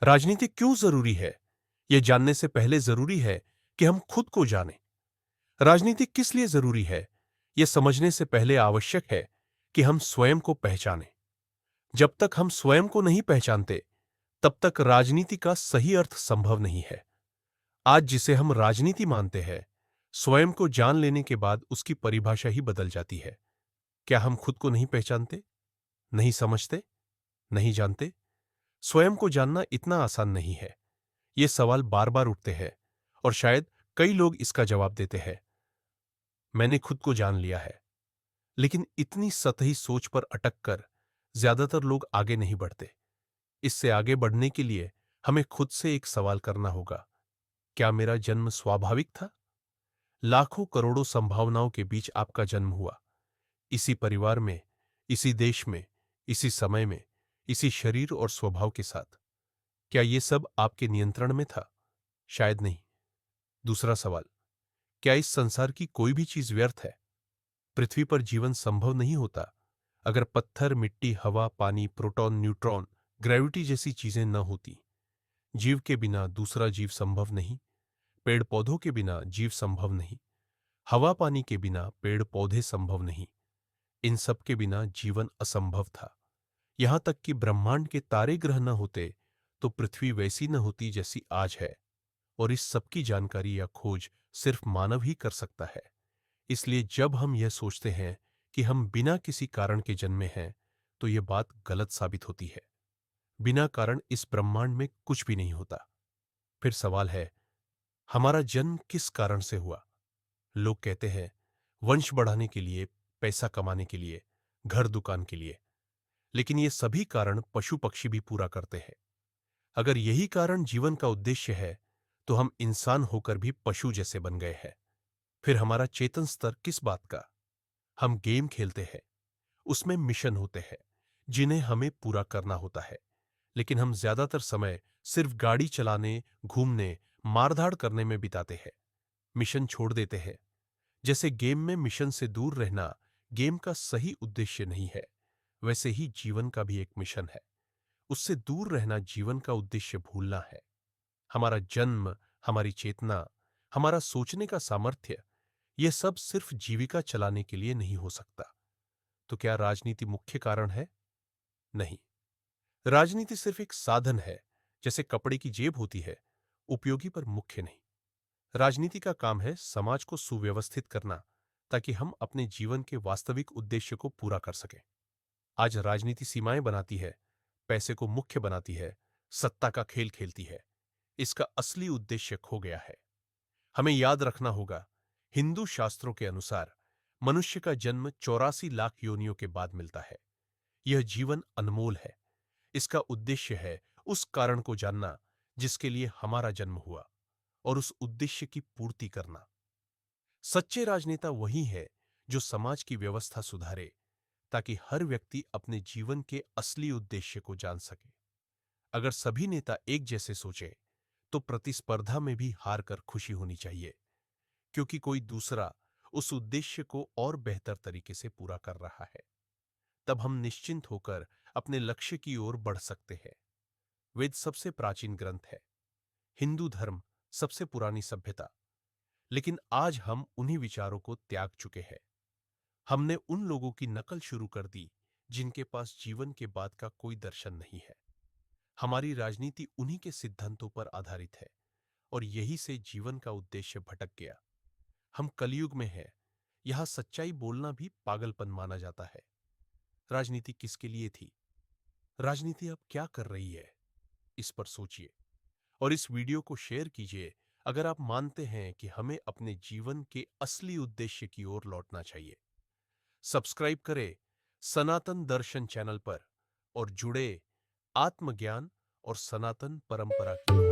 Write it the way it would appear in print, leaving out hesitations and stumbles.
राजनीति क्यों जरूरी है? यह जानने से पहले जरूरी है कि हम खुद को जानें। राजनीति किस लिए जरूरी है, यह समझने से पहले आवश्यक है कि हम स्वयं को पहचानें। जब तक हम स्वयं को नहीं पहचानते, तब तक राजनीति का सही अर्थ संभव नहीं है। आज जिसे हम राजनीति मानते हैं, स्वयं को जान लेने के बाद उसकी परिभाषा ही बदल जाती है। क्या हम खुद को नहीं पहचानते, नहीं समझते, नहीं जानते? स्वयं को जानना इतना आसान नहीं है। ये सवाल बार बार उठते हैं और शायद कई लोग इसका जवाब देते हैं, मैंने खुद को जान लिया है। लेकिन इतनी सतही सोच पर अटक कर ज्यादातर लोग आगे नहीं बढ़ते। इससे आगे बढ़ने के लिए हमें खुद से एक सवाल करना होगा, क्या मेरा जन्म स्वाभाविक था? लाखों करोड़ों संभावनाओं के बीच आपका जन्म हुआ, इसी परिवार में, इसी देश में, इसी समय में, इसी शरीर और स्वभाव के साथ। क्या ये सब आपके नियंत्रण में था? शायद नहीं। दूसरा सवाल, क्या इस संसार की कोई भी चीज व्यर्थ है? पृथ्वी पर जीवन संभव नहीं होता अगर पत्थर, मिट्टी, हवा, पानी, प्रोटॉन, न्यूट्रॉन, ग्रेविटी जैसी चीजें न होती। जीव के बिना दूसरा जीव संभव नहीं। पेड़ पौधों के बिना जीव संभव नहीं। हवा पानी के बिना पेड़ पौधे संभव नहीं। इन सब के बिना जीवन असंभव था। यहां तक कि ब्रह्मांड के तारे ग्रह न होते तो पृथ्वी वैसी न होती जैसी आज है। और इस सब की जानकारी या खोज सिर्फ मानव ही कर सकता है। इसलिए जब हम यह सोचते हैं कि हम बिना किसी कारण के जन्मे हैं, तो यह बात गलत साबित होती है। बिना कारण इस ब्रह्मांड में कुछ भी नहीं होता। फिर सवाल है, हमारा जन्म किस कारण से हुआ? लोग कहते हैं, वंश बढ़ाने के लिए, पैसा कमाने के लिए, घर दुकान के लिए। लेकिन ये सभी कारण पशु पक्षी भी पूरा करते हैं। अगर यही कारण जीवन का उद्देश्य है, तो हम इंसान होकर भी पशु जैसे बन गए हैं। फिर हमारा चेतन स्तर किस बात का? हम गेम खेलते हैं, उसमें मिशन होते हैं जिन्हें हमें पूरा करना होता है। लेकिन हम ज्यादातर समय सिर्फ गाड़ी चलाने, घूमने, मारधाड़ करने में बिताते हैं। मिशन छोड़ देते हैं। जैसे गेम में मिशन से दूर रहना गेम का सही उद्देश्य नहीं है, वैसे ही जीवन का भी एक मिशन है। उससे दूर रहना जीवन का उद्देश्य भूलना है। हमारा जन्म, हमारी चेतना, हमारा सोचने का सामर्थ्य, यह सब सिर्फ जीविका चलाने के लिए नहीं हो सकता। तो क्या राजनीति मुख्य कारण है? नहीं। राजनीति सिर्फ एक साधन है, जैसे कपड़े की जेब होती है, उपयोगी पर मुख्य नहीं। राजनीति का काम है समाज को सुव्यवस्थित करना, ताकि हम अपने जीवन के वास्तविक उद्देश्य को पूरा कर सकें। आज राजनीति सीमाएं बनाती है, पैसे को मुख्य बनाती है, सत्ता का खेल खेलती है। इसका असली उद्देश्य खो गया है। हमें याद रखना होगा, हिंदू शास्त्रों के अनुसार मनुष्य का जन्म 84 लाख योनियों के बाद मिलता है। यह जीवन अनमोल है। इसका उद्देश्य है उस कारण को जानना जिसके लिए हमारा जन्म हुआ, और उस उद्देश्य की पूर्ति करना। सच्चे राजनेता वही है जो समाज की व्यवस्था सुधारे, ताकि हर व्यक्ति अपने जीवन के असली उद्देश्य को जान सके। अगर सभी नेता एक जैसे सोचे, तो प्रतिस्पर्धा में भी हार कर खुशी होनी चाहिए, क्योंकि कोई दूसरा उस उद्देश्य को और बेहतर तरीके से पूरा कर रहा है। तब हम निश्चिंत होकर अपने लक्ष्य की ओर बढ़ सकते हैं। वेद सबसे प्राचीन ग्रंथ है, हिंदू धर्म सबसे पुरानी सभ्यता। लेकिन आज हम उन्हीं विचारों को त्याग चुके हैं। हमने उन लोगों की नकल शुरू कर दी जिनके पास जीवन के बाद का कोई दर्शन नहीं है। हमारी राजनीति उन्हीं के सिद्धांतों पर आधारित है, और यही से जीवन का उद्देश्य भटक गया। हम कलयुग में हैं, यहां सच्चाई बोलना भी पागलपन माना जाता है। राजनीति किसके लिए थी? राजनीति अब क्या कर रही है? इस पर सोचिए और इस वीडियो को शेयर कीजिए अगर आप मानते हैं कि हमें अपने जीवन के असली उद्देश्य की ओर लौटना चाहिए। सब्सक्राइब करें सनातन दर्शन चैनल पर और जुड़े आत्मज्ञान और सनातन परंपरा की खोज।